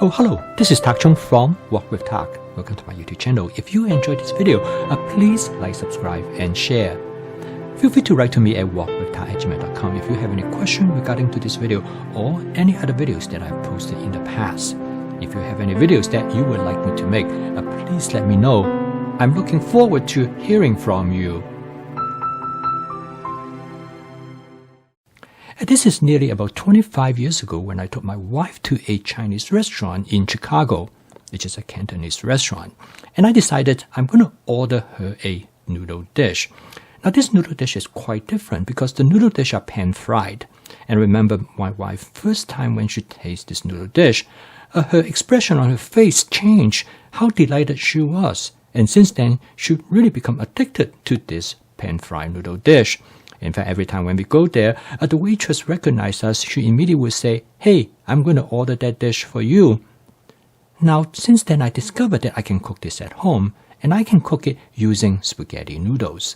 Oh, hello, this is Tak Chung from Walk with Tak. Welcome to my YouTube channel. If you enjoyed this video, please like, subscribe, and share. Feel free to write to me at walkwithtak@gmail.com if you have any question regarding to this video or any other videos that I've posted in the past. If you have any videos that you would like me to make, please let me know. I'm looking forward to hearing from you. This is nearly about 25 years ago when I took my wife to a Chinese restaurant in Chicago, which is a Cantonese restaurant, and I decided I'm going to order her a noodle dish. Now this noodle dish is quite different because the noodle dish are pan-fried. And remember my wife first time when she tasted this noodle dish, her expression on her face changed, how delighted she was. And since then, she really become addicted to this pan-fried noodle dish. In fact, every time when we go there, the waitress recognizes us. She immediately will say, "Hey, I'm going to order that dish for you." Now, since then, I discovered that I can cook this at home, and I can cook it using spaghetti noodles.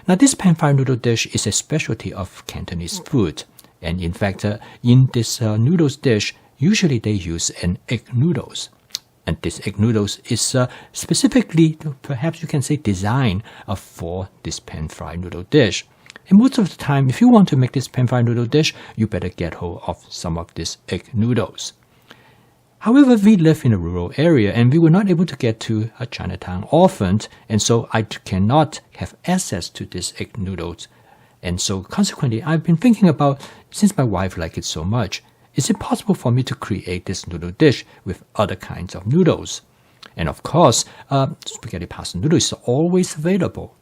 Now, this pan-fried noodle dish is a specialty of Cantonese food. And in fact, in this noodles dish, usually they use an egg noodles. And this egg noodles is specifically, perhaps you can say, designed for this pan-fried noodle dish. And most of the time, if you want to make this pan-fried noodle dish, you better get hold of some of these egg noodles. However, we live in a rural area and we were not able to get to Chinatown often, and so I cannot have access to these egg noodles. And so consequently, I've been thinking about, since my wife likes it so much, is it possible for me to create this noodle dish with other kinds of noodles? And of course, spaghetti pasta noodles is always available.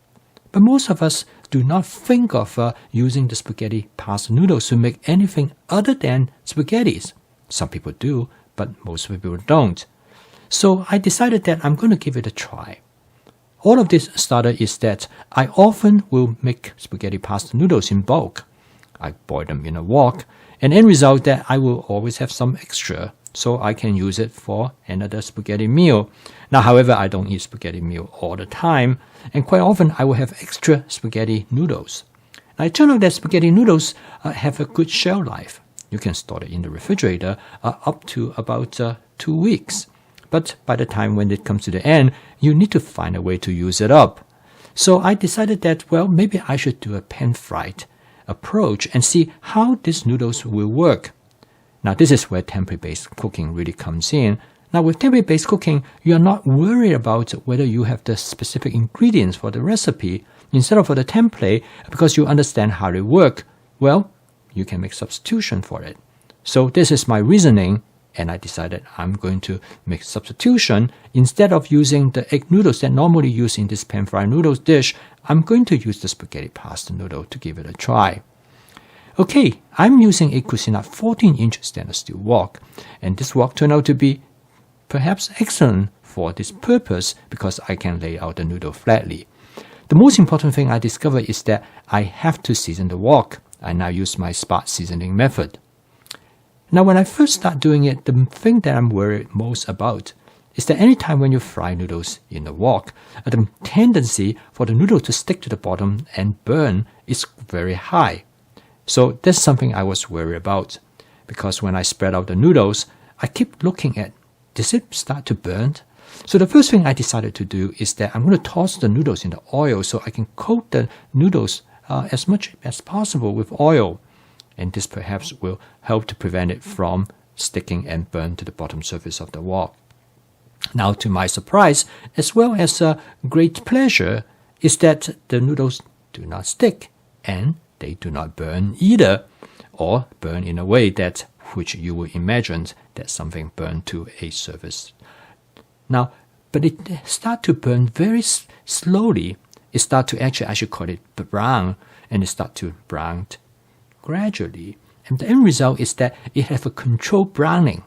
But most of us do not think of using the spaghetti pasta noodles to make anything other than spaghettis. Some people do, but most people don't. So I decided that I'm going to give it a try. All of this started is that I often will make spaghetti pasta noodles in bulk. I boil them in a wok, and end result that I will always have some extra, so I can use it for another spaghetti meal. Now, however, I don't eat spaghetti meal all the time, and quite often I will have extra spaghetti noodles. Now, it turns out that spaghetti noodles have a good shelf life. You can store it in the refrigerator up to about 2 weeks. But by the time when it comes to the end, you need to find a way to use it up. So I decided that, well, maybe I should do a pan-fried approach and see how these noodles will work. Now, this is where template-based cooking really comes in. Now, with template-based cooking, you are not worried about whether you have the specific ingredients for the recipe instead of for the template, because you understand how they work. Well, you can make substitution for it. So this is my reasoning, and I decided I'm going to make substitution. Instead of using the egg noodles that normally used in this pan-fried noodles dish, I'm going to use the spaghetti pasta noodle to give it a try. Okay, I'm using a Cuisinart 14-inch stainless steel wok, and this wok turned out to be perhaps excellent for this purpose because I can lay out the noodle flatly. The most important thing I discovered is that I have to season the wok. I now use my spot seasoning method. Now, when I first start doing it, the thing that I'm worried most about is that anytime when you fry noodles in the wok, the tendency for the noodle to stick to the bottom and burn is very high. So that's something I was worried about, because when I spread out the noodles, I keep looking at, does it start to burn? So the first thing I decided to do is that I'm going to toss the noodles in the oil so I can coat the noodles as much as possible with oil. And this perhaps will help to prevent it from sticking and burn to the bottom surface of the wok. Now, to my surprise, as well as great pleasure, is that the noodles do not stick and they do not burn either, or burn in a way that which you would imagine that something burned to a surface. Now, but it starts to burn very slowly. It starts to actually, I should call it brown, and it starts to brown gradually. And the end result is that it has a controlled browning.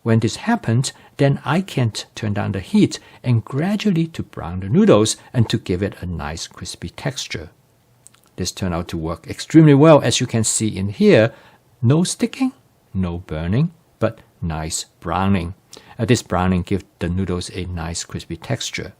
When this happens, then I can turn down the heat and gradually to brown the noodles and to give it a nice crispy texture. This turned out to work extremely well, as you can see in here. No sticking, no burning, but nice browning. This browning gives the noodles a nice crispy texture.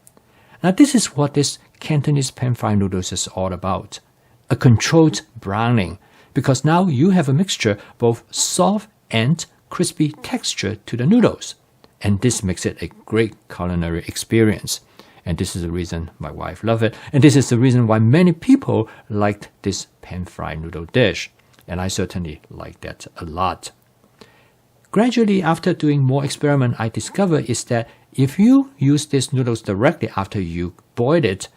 Now, this is what this Cantonese pan-fried noodles is all about. A controlled browning, because now you have a mixture both soft and crispy texture to the noodles. And this makes it a great culinary experience. And this is the reason my wife loved it. And this is the reason why many people liked this pan-fried noodle dish. And I certainly like that a lot. Gradually, after doing more experiment, I discovered is that if you use these noodles directly after you boiled it,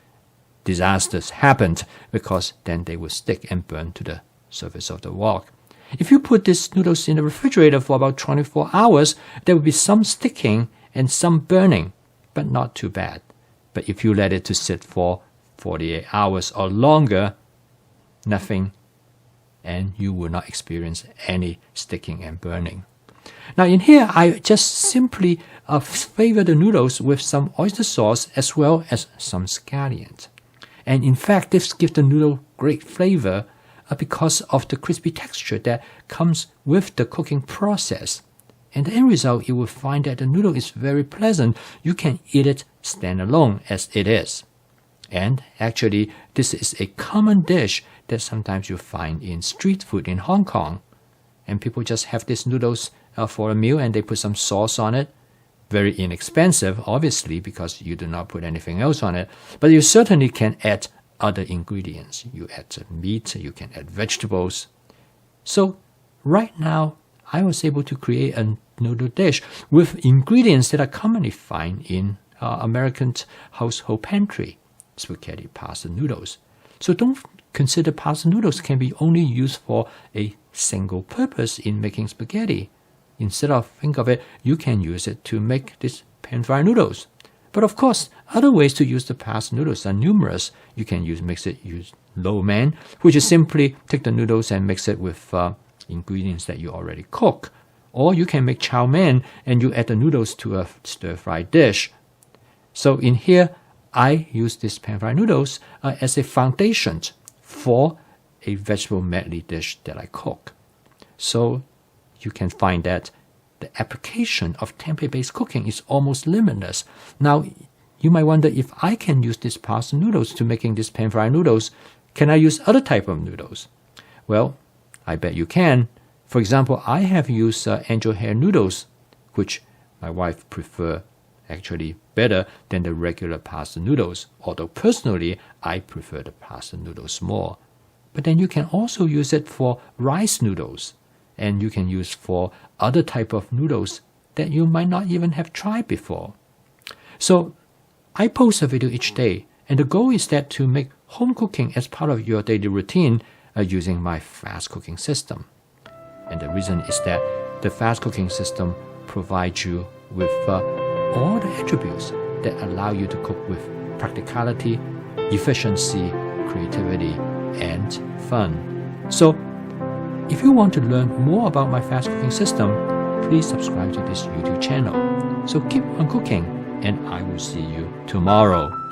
disasters happened because then they will stick and burn to the surface of the wok. If you put these noodles in the refrigerator for about 24 hours, there will be some sticking and some burning, but not too bad. But if you let it to sit for 48 hours or longer, nothing, and you will not experience any sticking and burning. Now in here, I just simply flavor the noodles with some oyster sauce as well as some scallions. And in fact, this gives the noodle great flavor because of the crispy texture that comes with the cooking process. And the end result, you will find that the noodle is very pleasant. You can eat it standalone as it is. And actually, this is a common dish that sometimes you find in street food in Hong Kong. And people just have these noodles for a meal and they put some sauce on it. Very inexpensive, obviously, because you do not put anything else on it. But you certainly can add other ingredients. You add meat, you can add vegetables. So right now, I was able to create a noodle dish with ingredients that are commonly found in American household pantry. Spaghetti, pasta, noodles. So don't consider pasta noodles can be only used for a single purpose in making spaghetti. Instead of think of it, you can use it to make this pan-fried noodles. But of course, other ways to use the pasta noodles are numerous. You can use lo mein, which is simply take the noodles and mix it with ingredients that you already cook. Or you can make chow mein and you add the noodles to a stir-fried dish. So in here, I use this pan-fried noodles as a foundation for a vegetable medley dish that I cook. So you can find that the application of tempeh-based cooking is almost limitless. Now, you might wonder if I can use this pasta noodles to making this pan-fried noodles, can I use other type of noodles? Well, I bet you can. For example, I have used angel hair noodles, which my wife prefer actually better than the regular pasta noodles, although personally, I prefer the pasta noodles more. But then you can also use it for rice noodles, and you can use for other type of noodles that you might not even have tried before. So I post a video each day, and the goal is that to make home cooking as part of your daily routine using my fast cooking system. And the reason is that the fast cooking system provides you with all the attributes that allow you to cook with practicality, efficiency, creativity, and fun. So if you want to learn more about my fast cooking system, please subscribe to this YouTube channel. So keep on cooking, and I will see you tomorrow.